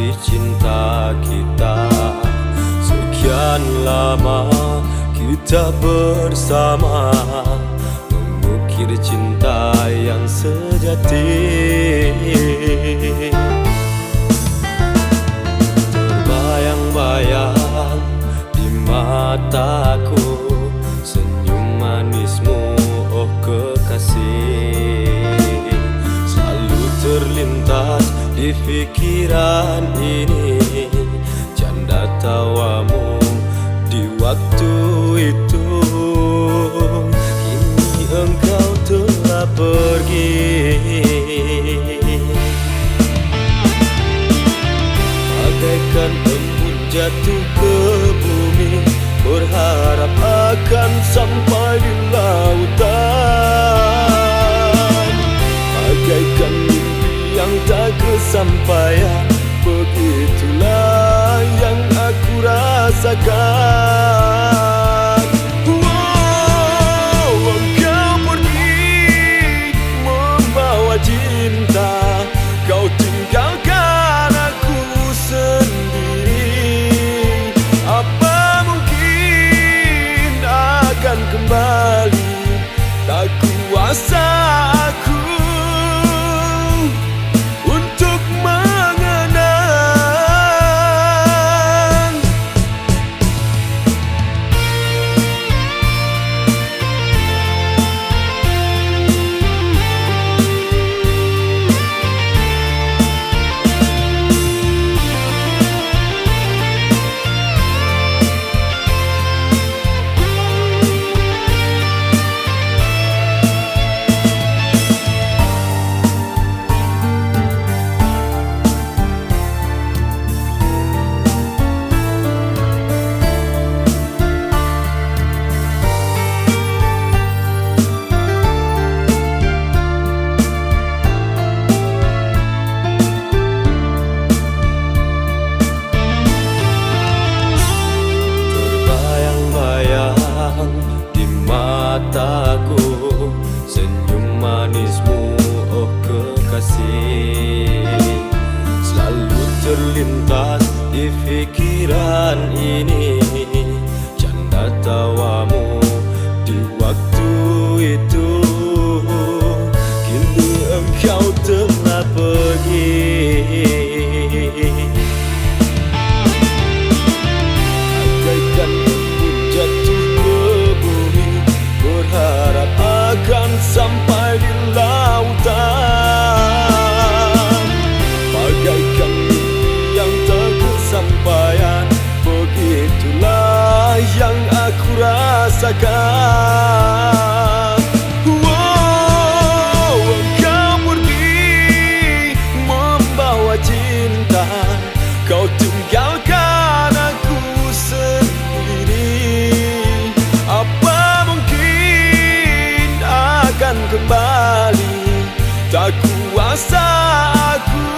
arti cinta kita. Sekian lama kita bersama, mengukir cinta yang sejati. Terbayang-bayang di mataku senyum manismu, oh kekasih. Selalu terlintas di pikiran ini canda tawamu di waktu itu. Kini engkau telah pergi, bagaikan embun jatuh ke bumi, berharap akan sampai di lautan. Bagaikan mimpi yang tak kesampaian, begitulah yang aku rasakan. Wow, engkau pergi membawa cinta, kau tinggalkan aku sendiri. Apa mungkin akan kembali? Tak kuasa aku untuk mengenang. Di mataku senyum manismu, oh kekasih. Selalu terlintas di pikiran ini canda tawamu di waktu itu. Kini engkau telah pergi, sampai di lautan. Bagaikan mimpi yang tak kesampaian, begitulah yang aku rasakan. Wow, engkau pergi membawa cinta, kau tinggalkan aku sendiri. Apa mungkin akan kembali? Tak kuasa aku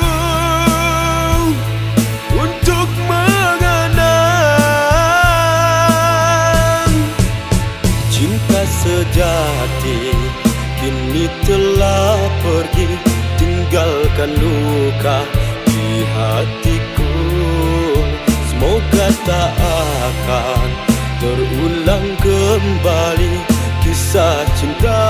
untuk mengenang. Cinta sejati kini telah pergi, tinggalkan luka di hatiku. Semoga tak akan terulang kembali kisah cinta